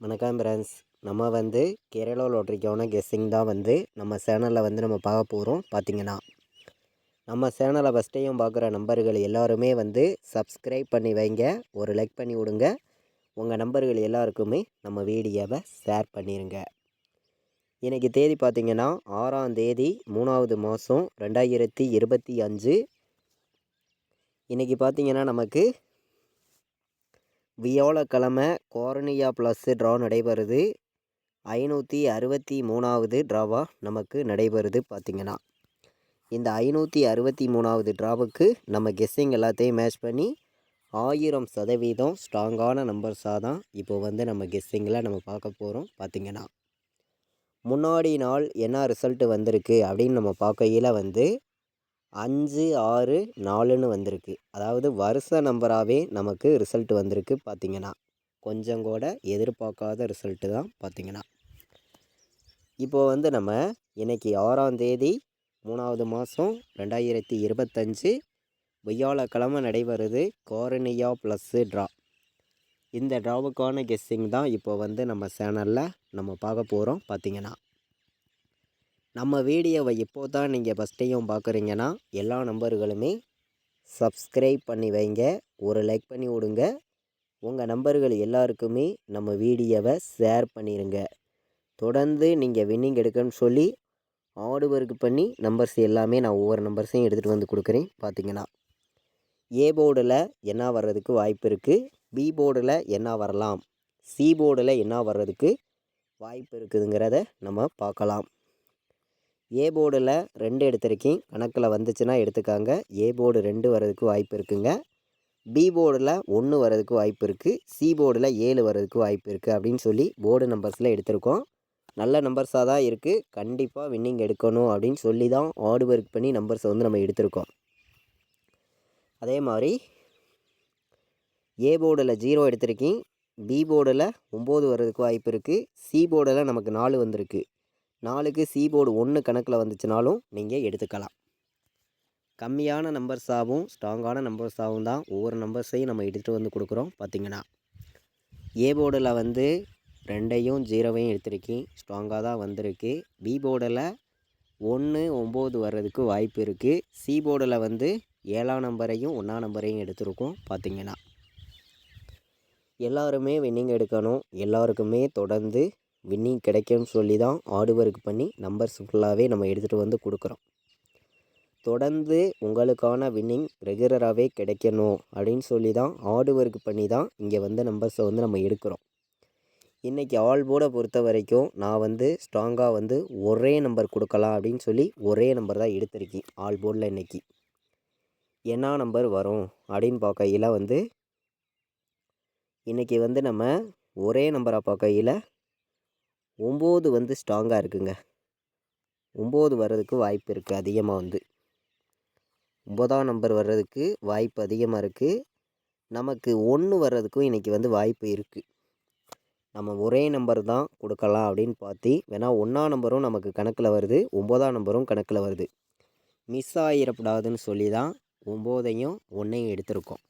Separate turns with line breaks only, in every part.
வணக்கம் ஃப்ரெண்ட்ஸ். நம்ம கேரளா லாட்ரிக்கான கெஸ்ஸிங் தான் நம்ம சேனலில் நம்ம பார்க்க போகிறோம். பார்த்திங்கன்னா நம்ம சேனலை ஃபஸ்ட் டைம் பார்க்குற நம்பர்கள் எல்லாருமே சப்ஸ்கிரைப் பண்ணி வைங்க, ஒரு லைக் பண்ணி விடுங்க. உங்கள் நம்பர்கள் எல்லாருக்குமே நம்ம வீடியோவை ஷேர் பண்ணிடுங்க. இன்றைக்கி தேதி பார்த்திங்கன்னா 6ஆம் தேதி 3வது மாதம் 2025. இன்றைக்கி பார்த்திங்கன்னா நமக்கு வியாழக்கிழமை கோரனியா ப்ளஸ் ட்ரா நடைபெறுது. 563வது ட்ராவாக நமக்கு நடைபெறுது. பார்த்திங்கன்னா இந்த 563வது ட்ராவுக்கு நம்ம கெஸ்ஸிங் எல்லாத்தையும் மேட்ச் பண்ணி 1000% ஸ்ட்ராங்கான நம்பர்ஸாக தான் இப்போ நம்ம கெஸ்ஸிங்கில் நம்ம பார்க்க போகிறோம். பார்த்திங்கன்னா முன்னாடி நாள் என்ன ரிசல்ட்டு வந்திருக்கு அப்படின்னு நம்ம பார்க்கையில் 5, 6, 4ன்னு வந்திருக்கு. அதாவது வருஷ நம்பராகவே நமக்கு ரிசல்ட் வந்திருக்கு. பார்த்திங்கன்னா கொஞ்சம் கூட எதிர்பார்க்காத ரிசல்ட்டு தான். பார்த்திங்கன்னா இப்போது நம்ம இன்றைக்கி 6ஆம் தேதி 3வது மாதம் 2025 வியாழக்கிழமை நடைபெறுது கோரனியா ப்ளஸ்ஸு ட்ரா. இந்த ட்ராவுக்கான கெஸ்ஸிங் தான் இப்போ நம்ம சேனலில் நம்ம பார்க்க போகிறோம். பார்த்திங்கன்னா நம்ம வீடியோவை இப்போ தான் நீங்கள் ஃபஸ்ட் டைம் பார்க்குறீங்கன்னா எல்லா நம்பர்களுமே சப்ஸ்கிரைப் பண்ணி வைங்க, ஒரு லைக் பண்ணி விடுங்க. உங்கள் நம்பர்கள் எல்லாருக்குமே நம்ம வீடியோவை ஷேர் பண்ணிடுங்க. தொடர்ந்து நீங்கள் வின்னிங் எடுக்கணும்னு சொல்லி ஹார்டு ஒர்க் பண்ணி நம்பர்ஸ் எல்லாமே நான் ஒவ்வொரு நம்பர்ஸையும் எடுத்துகிட்டு வந்து கொடுக்குறேன். பார்த்திங்கன்னா ஏ போர்டில் என்ன வர்றதுக்கு வாய்ப்பு இருக்குது, பி போர்டில் என்ன வரலாம், சி போர்டில் என்ன வர்றதுக்கு வாய்ப்பு இருக்குதுங்கிறத நம்ம பார்க்கலாம். ஏ போர்டில் 2 எடுத்திருக்கேன், கணக்கில் வந்துச்சுன்னா எடுத்துக்காங்க. ஏ போர்டு 2 வர்றதுக்கு வாய்ப்பு இருக்குங்க. பி போர்டில் 1 வர்றதுக்கு வாய்ப்பு இருக்குது. சி போர்டில் 7 வர்றதுக்கு வாய்ப்பு இருக்குது அப்படின்னு சொல்லி போர்டு நம்பர்ஸில் எடுத்திருக்கோம். நல்ல நம்பர்ஸாக தான் இருக்குது. கண்டிப்பாக வின்னிங் எடுக்கணும் அப்படின்னு சொல்லி தான் ஹார்டு ஒர்க் பண்ணி நம்பர்ஸை நம்ம எடுத்திருக்கோம். அதே மாதிரி ஏ போர்டில் 0 எடுத்திருக்கேன், பி போர்டில் 9 வர்றதுக்கு வாய்ப்பு இருக்குது. சி போர்டில் நமக்கு 4 வந்திருக்கு. 4க்கு சி போர்டு 1 கணக்கில் வந்துச்சுனாலும் நீங்கள் எடுத்துக்கலாம். கம்மியான நம்பர்ஸாகவும் ஸ்ட்ராங்கான நம்பர்ஸாகவும் தான் ஒவ்வொரு நம்பர்ஸையும் நம்ம எடுத்துகிட்டு வந்து கொடுக்குறோம். பார்த்திங்கன்னா ஏ போர்டில் 2யும் 0வையும் எடுத்திருக்கேன், ஸ்ட்ராங்காக தான் வந்திருக்கு. பி போர்டில் 1, 9 வர்றதுக்கு வாய்ப்பு இருக்குது. சி போர்டில் 7ஆம் நம்பரையும் 1ஆம் நம்பரையும் எடுத்திருக்கோம். பார்த்திங்கன்னா எல்லாருமே வின்னிங் எடுக்கணும், எல்லாருக்குமே தொடர்ந்து வின்னிங் கிடைக்கும்னு சொல்லி தான் ஹார்டு ஒர்க் பண்ணி நம்பர்ஸ் ஃபுல்லாகவே நம்ம எடுத்துகிட்டு வந்து கொடுக்குறோம். தொடர்ந்து உங்களுக்கான வின்னிங் ரெகுலராகவே கிடைக்கணும் அப்படின்னு சொல்லி தான் ஹார்டு ஒர்க் பண்ணி தான் இங்கே நம்பர்ஸை நம்ம எடுக்கிறோம். இன்றைக்கி ஆல் போர்டை பொறுத்த வரைக்கும் நான் ஸ்ட்ராங்காக ஒரே நம்பர் கொடுக்கலாம் அப்படின்னு சொல்லி ஒரே நம்பர் தான் எடுத்திருக்கேன். ஆல் போர்டில் இன்றைக்கி என்ன நம்பர் வரும் அப்படின்னு பார்க்கையில் இன்றைக்கி நம்ம ஒரே நம்பராக பார்க்கையில் 9 ஸ்ட்ராங்காக இருக்குங்க. 9 வர்றதுக்கு வாய்ப்பு இருக்குது. அதிகமாக 9ஆம் நம்பர் வர்றதுக்கு வாய்ப்பு அதிகமாக இருக்குது. நமக்கு 1 வர்றதுக்கும் இன்றைக்கி வாய்ப்பு இருக்குது. நம்ம ஒரே நம்பர் தான் கொடுக்கலாம் அப்படின்னு பார்த்து வேணால் 1ஆம் நம்பரும் நமக்கு கணக்கில் வருது, 9ஆம் நம்பரும் கணக்கில் வருது. மிஸ் ஆகிடக்கூடாதுன்னு சொல்லி தான் 9ஐயும் 1ஐயும் எடுத்திருக்கோம்.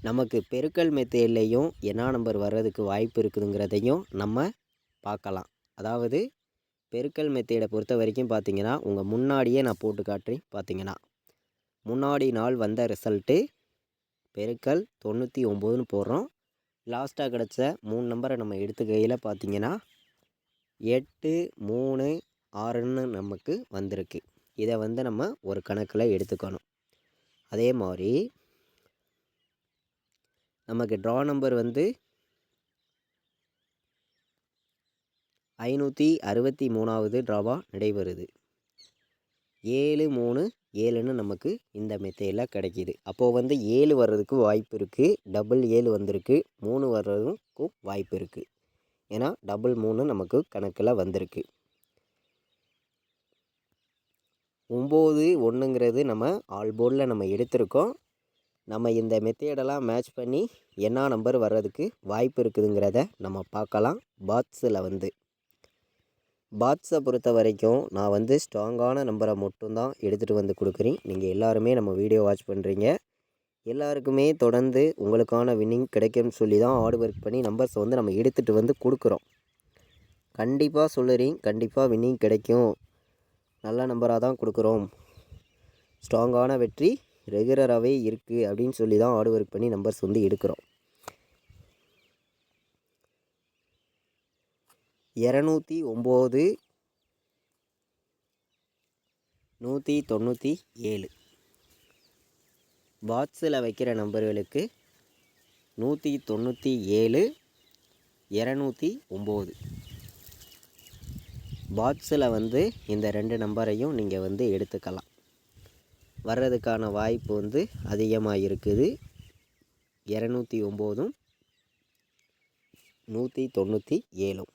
நமக்கு பெருக்கல் மெத்தேட்லேயும் என்ன நம்பர் வர்றதுக்கு வாய்ப்பு இருக்குதுங்கிறதையும் நம்ம பார்க்கலாம். அதாவது பெருக்கல் மெத்தேடை பொறுத்த வரைக்கும் பார்த்திங்கன்னா உங்கள் முன்னாடியே நான் போட்டு காட்டுறேன். பார்த்திங்கன்னா முன்னாடி நாள் வந்த ரிசல்ட்டு பெருக்கல் 99ன்னு போடுறோம். லாஸ்ட்டாக கிடச்ச 3 நம்பரை நம்ம எடுத்துக்கையில் பார்த்திங்கன்னா 8, 3, 6ன்னு நமக்கு வந்திருக்கு. இதை நம்ம ஒரு கணக்கில் எடுத்துக்கணும். அதே மாதிரி நமக்கு ட்ரா நம்பர் 563வது ட்ராவாக நடைபெறுது. 7, 3, 7ன்னு நமக்கு இந்த மெத்தேடில் கிடைக்கிது. அப்போது 7 வர்றதுக்கு வாய்ப்பு இருக்குது. டபுள் 7 வந்திருக்கு. 3 வர்றதுக்கும் வாய்ப்பு இருக்குது. ஏன்னா டபுள் 3 நமக்கு கணக்கில் வந்திருக்கு. 9, 1ங்கிறது நம்ம ஆல் போர்டில் நம்ம எடுத்திருக்கோம். நம்ம இந்த மெத்தேடெல்லாம் மேட்ச் பண்ணி என்ன நம்பர் வர்றதுக்கு வாய்ப்பு இருக்குதுங்கிறத நம்ம பார்க்கலாம். பாட்ஸை பொறுத்த வரைக்கும் நான் ஸ்ட்ராங்கான நம்பரை மட்டும்தான் எடுத்துகிட்டு வந்து கொடுக்குறேன். நீங்கள் எல்லாருமே நம்ம வீடியோ வாட்ச் பண்ணுறீங்க. எல்லாருக்குமே தொடர்ந்து உங்களுக்கான வின்னிங் கிடைக்கும்னு சொல்லி தான் ஹார்ட் ஒர்க் பண்ணி நம்பர்ஸை வந்து நம்ம எடுத்துகிட்டு வந்து கொடுக்குறோம். கண்டிப்பாக சொல்லுறீங்க, கண்டிப்பாக வின்னிங் கிடைக்கும், நல்ல நம்பராக தான் கொடுக்குறோம், ஸ்ட்ராங்கான வெற்றி ரெகுலராகவே இருக்குது அப்படின்னு சொல்லி தான் ஹார்ட் ஒர்க் பண்ணி நம்பர்ஸ் வந்து எடுக்கிறோம். 209 197 பாக்ஸில் வைக்கிற நம்பர்களுக்கு 197 209 பாக்ஸில் வந்து இந்த 2 நம்பரையும் நீங்கள் வந்து எடுத்துக்கலாம். வர்றதுக்கான வாய்ப்பு வந்து அதிகமாக இருக்குது. 209 197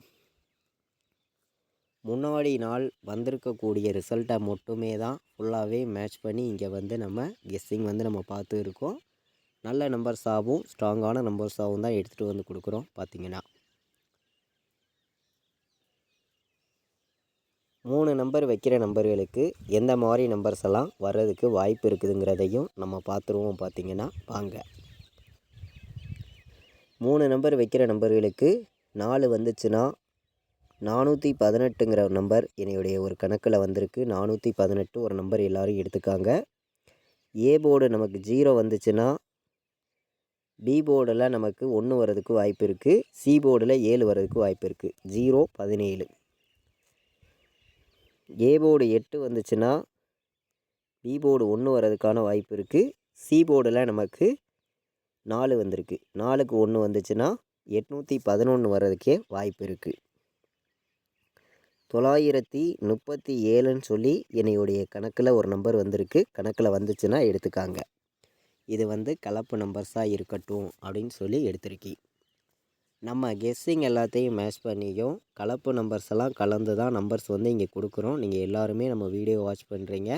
முன்னாடி நாள் வந்திருக்கக்கூடிய ரிசல்ட்டை மட்டுமே தான் ஃபுல்லாகவே மேட்ச் பண்ணி இங்கே வந்து நம்ம கெஸ்ஸிங் வந்து நம்ம பார்த்து இருக்கோம். நல்ல நம்பர்ஸாகவும் ஸ்ட்ராங்கான நம்பர்ஸாகவும் தான் எடுத்துகிட்டு வந்து கொடுக்குறோம். பார்த்திங்கன்னா 3 நம்பர் வைக்கிற நம்பர்களுக்கு எந்த மாதிரி நம்பர்ஸ் எல்லாம் வர்றதுக்கு வாய்ப்பு இருக்குதுங்கிறதையும் நம்ம பார்த்துருவோம். பார்த்திங்கன்னா வாங்க. 3 நம்பர் வைக்கிற நம்பர்களுக்கு 4 வந்துச்சுன்னா 418ங்கிற நம்பர் என்னுடைய ஒரு கணக்கில் வந்திருக்கு. 418 ஒரு நம்பர் எல்லோரும் எடுத்துக்காங்க. ஏ போர்டு நமக்கு 0 வந்துச்சுன்னா பி போர்டில் நமக்கு 1 வர்றதுக்கு வாய்ப்பு இருக்குது. சி போர்டில் 7 வர்றதுக்கு வாய்ப்பு இருக்குது. 0 17. ஏ போர்டு 8 வந்துச்சுன்னா பி போர்டு 1 வர்றதுக்கான வாய்ப்பு இருக்குது. சி போர்டில் நமக்கு 4 வந்திருக்கு. 4க்கு 1 வந்துச்சுன்னா 811 வர்றதுக்கே வாய்ப்பு இருக்குது. 937ன்னு சொல்லி என்னையுடைய கணக்கில் ஒரு நம்பர் வந்திருக்கு. கணக்கில் வந்துச்சுன்னா எடுத்துக்காங்க. இது வந்து கலப்பு நம்பர்ஸாக இருக்கட்டும் அப்படின்னு சொல்லி எடுத்திருக்கி. நம்ம கெஸ்ஸிங் எல்லாத்தையும் மேட்ச் பண்ணியும் கலப்பு நம்பர்ஸ் எல்லாம் கலந்து தான் நம்பர்ஸ் வந்து இங்கே கொடுக்குறோம். நீங்கள் எல்லாருமே நம்ம வீடியோ வாட்ச் பண்ணுறீங்க.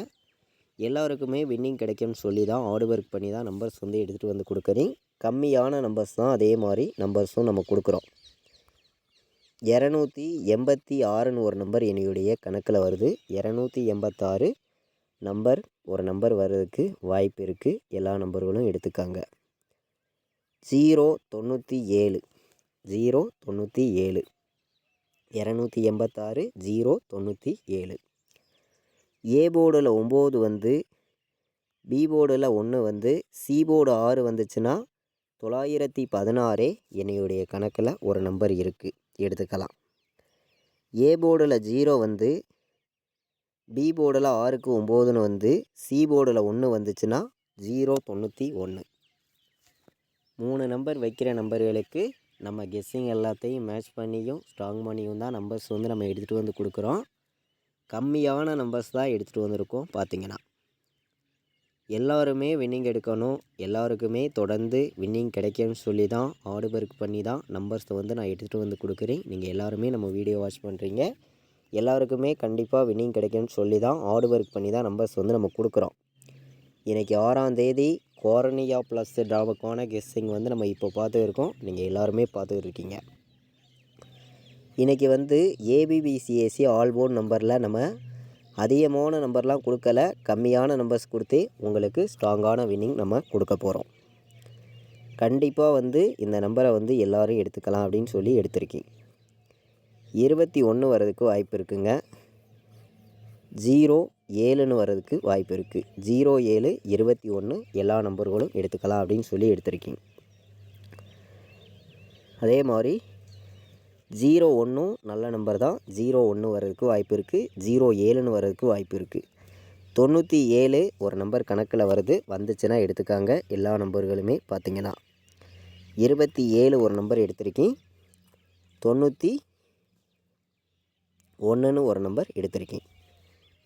எல்லாருக்குமே வின்னிங் கிடைக்கும்னு சொல்லி தான் ஹார்ட் ஒர்க் பண்ணி தான் நம்பர்ஸ் வந்து எடுத்துகிட்டு வந்து கொடுக்குறீங்க. கம்மியான நம்பர்ஸ் தான் அதே மாதிரி நம்பர்ஸும் நம்ம கொடுக்குறோம். 286ன்னு ஒரு நம்பர் என்னுடைய கணக்கில் வருது. 286 நம்பர் ஒரு நம்பர் வர்றதுக்கு வாய்ப்பு இருக்குது. எல்லா நம்பர்களும் எடுத்துக்காங்க. 097 286 097. ஏ போர்டில் 9 வந்து பி போர்டில் 1 வந்து சி போர்டு 6 வந்துச்சுன்னா 916 என்னுடைய கணக்கில் ஒரு நம்பர் இருக்குது, எடுத்துக்கலாம். ஏ போர்டில் 0 வந்து பி போர்டில் 6க்கு 9ன்னு வந்து சி போர்டில் 1 வந்துச்சுன்னா 091. 3 நம்பர் வைக்கிற நம்பர்களுக்கு நம்ம கெஸ்ஸிங் எல்லாத்தையும் மேட்ச் பண்ணியும் ஸ்ட்ராங் பண்ணியும் தான் நம்பர்ஸ் வந்து நம்ம எடுத்துகிட்டு வந்து கொடுக்குறோம். கம்மியான நம்பர்ஸ் தான் எடுத்துகிட்டு வந்திருக்கோம். பார்த்திங்கன்னா எல்லாருமே வின்னிங் எடுக்கணும், எல்லாருக்குமே தொடர்ந்து வின்னிங் கிடைக்கும்னு சொல்லி தான் ஹார்ட் ஒர்க் பண்ணி தான் நம்பர்ஸை வந்து நான் எடுத்துகிட்டு வந்து கொடுக்குறேன். நீங்கள் எல்லாருமே நம்ம வீடியோ வாட்ச் பண்ணுறீங்க. எல்லாருக்குமே கண்டிப்பாக வின்னிங் கிடைக்கும்னு சொல்லி தான் ஹார்ட் ஒர்க் பண்ணி தான் நம்பர்ஸ் வந்து நம்ம கொடுக்குறோம். இன்றைக்கி 6ஆம் தேதி கோரனியா ப்ளஸ் ட்ராவுக்கான கெஸ்ஸிங் வந்து நம்ம இப்போ பார்த்து இருக்கோம். நீங்கள் எல்லாருமே பார்த்துக்கிட்டு இருக்கீங்க. இன்றைக்கி வந்து ஏபிபிசிஎஸ்சி ஆல் போர்ட் நம்பரில் நம்ம அதிகமான நம்பர்லாம் கொடுக்கல, கம்மியான நம்பர்ஸ் கொடுத்து உங்களுக்கு ஸ்ட்ராங்கான வின்னிங் நம்ம கொடுக்க போகிறோம். கண்டிப்பாக வந்து இந்த நம்பரை வந்து எல்லோரும் எடுத்துக்கலாம் அப்படின்னு சொல்லி எடுத்திருக்கீங்க. 21 வர்றதுக்கு வாய்ப்பு இருக்குங்க. 07ன்னு வர்றதுக்கு வாய்ப்பு இருக்குது. 07 21 எல்லா நம்பர்களும் எடுத்துக்கலாம் அப்படின்னு சொல்லி எடுத்திருக்கீங்க. அதே மாதிரி 01 நல்ல நம்பர் தான். 01 வர்றதுக்கு வாய்ப்பு இருக்குது. 07ன்னு வர்றதுக்கு வாய்ப்பு இருக்குது. 97 ஒரு நம்பர் கணக்கில் வருது, வந்துச்சுன்னா எடுத்துக்காங்க. எல்லா நம்பர்களுமே பார்த்திங்கன்னா 27 ஒரு நம்பர் எடுத்திருக்கீங்க. 91ன்னு ஒரு நம்பர் எடுத்திருக்கீங்க.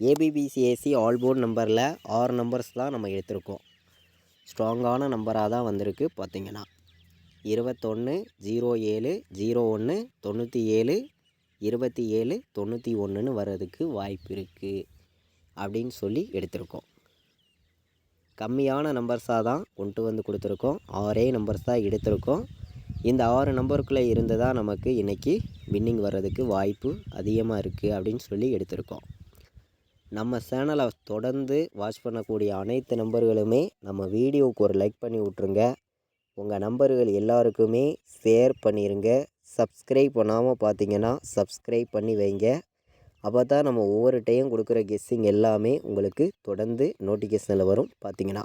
ஏபிபிசிஎஸ்சி ஆல் போர்ட் நம்பரில் 6 நம்பர்ஸ் தான் நம்ம எடுத்திருக்கோம். ஸ்ட்ராங்கான நம்பராக தான் வந்திருக்கு. பார்த்திங்கன்னா 21 07 01 97 27 91ன்னு வர்றதுக்கு வாய்ப்பு இருக்குது அப்படின்னு சொல்லி எடுத்திருக்கோம். கம்மியான நம்பர்ஸாக தான் கொண்டு வந்து கொடுத்துருக்கோம். 6 நம்பர்ஸ் தான் எடுத்திருக்கோம். இந்த 6 நம்பருக்குள்ளே இருந்து தான் நமக்கு இன்றைக்கி வின்னிங் வர்றதுக்கு வாய்ப்பு அதிகமாக இருக்குது அப்படின்னு சொல்லி எடுத்திருக்கோம். நம்ம சேனலை தொடர்ந்து வாட்ச் பண்ணக்கூடிய அனைத்து நம்பர்களுமே நம்ம வீடியோவுக்கு ஒரு லைக் பண்ணி விட்ருங்க. உங்கள் நம்பர்கள் எல்லாருக்குமே ஷேர் பண்ணிடுங்க. சப்ஸ்கிரைப் பண்ணாமல் பார்த்தீங்கன்னா சப்ஸ்கிரைப் பண்ணி வைங்க. அப்போ தான் நம்ம ஒவ்வொரு டைம் கொடுக்குற கெஸ்ஸிங் எல்லாமே உங்களுக்கு தொடர்ந்து நோட்டிஃபிகேஷனில் வரும். பார்த்தீங்கன்னா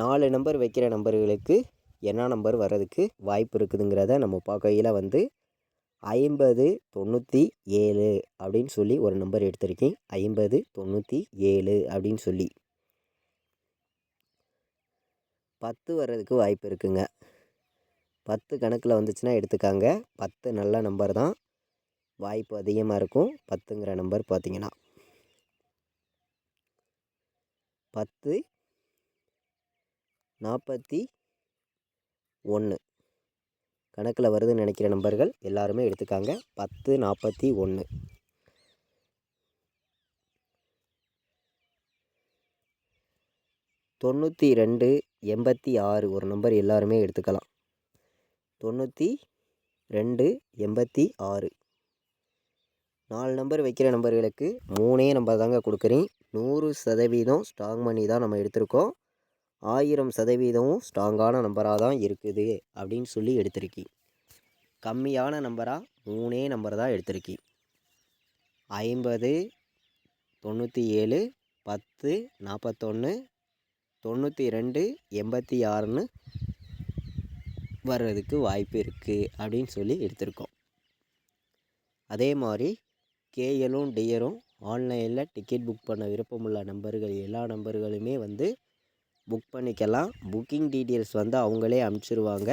4 நம்பர் வைக்கிற நம்பர்களுக்கு என்ன நம்பர் வர்றதுக்கு வாய்ப்பு இருக்குதுங்கிறத நம்ம பார்க்கையில் வந்து 5097 அப்படின்னு சொல்லி ஒரு நம்பர் எடுத்திருக்கேன். 5097 அப்படின்னு சொல்லி 10 வர்றதுக்கு வாய்ப்பு இருக்குங்க. 10 கணக்கில் வந்துச்சுன்னா எடுத்துக்காங்க. 10 நல்ல நம்பர் தான், வாய்ப்பு அதிகமாக இருக்கும். 10ங்கிற நம்பர் பார்த்தீங்கன்னா 10 41 கணக்கில் வருதுன்னு நினைக்கிற நம்பர்கள் எல்லாருமே எடுத்துக்காங்க. 10 41 92 86 ஒரு நம்பர் எல்லாருமே எடுத்துக்கலாம். 92 86 4 நம்பர் வைக்கிற நம்பர்களுக்கு 3 நம்பர் தாங்க கொடுக்குறேன். 100% ஸ்ட்ராங் பண்ணி தான் நம்ம எடுத்திருக்கோம். 1000% ஸ்ட்ராங்கான நம்பராக தான் இருக்குது அப்படின்னு சொல்லி எடுத்திருக்கேன். கம்மியான நம்பராக 3 நம்பர் தான் எடுத்திருக்கேன். 50 97 10 41 92 86ன்னு வர்றதுக்கு வாய்ப்பு இருக்குது அப்படின்னு சொல்லி எடுத்திருக்கோம். அதே மாதிரி கேஎலும் டியரும் ஆன்லைனில் டிக்கெட் புக் பண்ண விருப்பமுள்ள நம்பர்கள் எல்லா நம்பர்களுமே வந்து புக் பண்ணிக்கலாம். புக்கிங் டீட்டெயில்ஸ் வந்து அவங்களே அனுப்பிச்சிருவாங்க.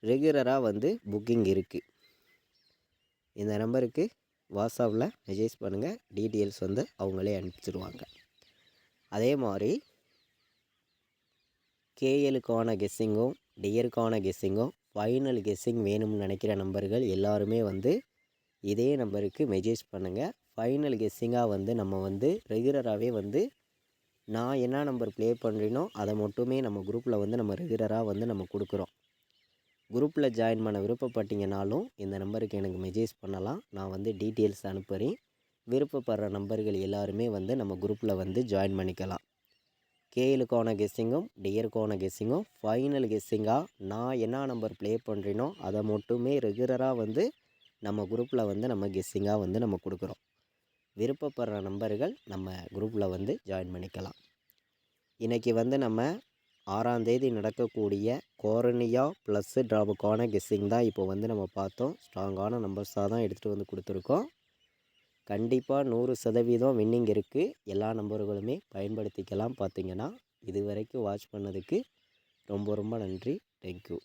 ரெகுலராக வந்து புக்கிங் இருக்குது. இந்த நம்பருக்கு வாட்ஸ்அப்பில் மெசேஜ் பண்ணுங்கள். டீட்டெயில்ஸ் வந்து அவங்களே அனுப்பிச்சிருவாங்க. அதே மாதிரி கேஎலுக்கான கெஸ்ஸிங்கும் டியருக்கான கெஸ்ஸிங்கும் ஃபைனல் கெஸ்ஸிங் வேணும்னு நினைக்கிற நம்பர்கள் எல்லாருமே வந்து இதே நம்பருக்கு மெசேஜ் பண்ணுங்கள். ஃபைனல் கெஸ்ஸிங்காக வந்து நம்ம வந்து ரெகுலராகவே வந்து நான் என்ன நம்பர் ப்ளே பண்ணுறேனோ அதை மட்டுமே நம்ம குரூப்பில் வந்து நம்ம ரெகுலராக வந்து நம்ம கொடுக்குறோம். குரூப்பில் ஜாயின் பண்ண விருப்பப்பட்டீங்கனாலும் இந்த நம்பருக்கு எனக்கு மெசேஜ் பண்ணலாம். நான் வந்து டீட்டெயில்ஸ் அனுப்புகிறேன். விருப்பப்படுற நம்பர்கள் எல்லாருமே வந்து நம்ம குரூப்பில் வந்து ஜாயின் பண்ணிக்கலாம். கேஎலுக்கான கெஸ்ஸிங்கும் டியருக்கான கெஸ்ஸிங்கும் ஃபைனல் கெஸ்ஸிங்காக நான் என்ன நம்பர் ப்ளே பண்ணுறேனோ அதை மட்டுமே ரெகுலராக வந்து நம்ம குரூப்பில் வந்து நம்ம கெஸ்ஸிங்காக வந்து நம்ம கொடுக்குறோம். விருப்பப்படுற நம்பர்கள் நம்ம குரூப்பில் வந்து ஜாயின் பண்ணிக்கலாம். இன்றைக்கி வந்து நம்ம 6ஆம் தேதி நடக்கக்கூடிய கோரனியா ப்ளஸ் ட்ராவுக்கான கெஸ்ஸிங் தான் இப்போ வந்து நம்ம பார்த்தோம். ஸ்ட்ராங்கான நம்பர்ஸாக தான் எடுத்துகிட்டு வந்து கொடுத்துருக்கோம். கண்டிப்பாக 100% வின்னிங் இருக்குது. எல்லா நம்பர்களுமே பயன்படுத்திக்கலாம். பார்த்திங்கன்னா இது வரைக்கும் வாட்ச் பண்ணதுக்கு ரொம்ப ரொம்ப நன்றி. தேங்க்யூ.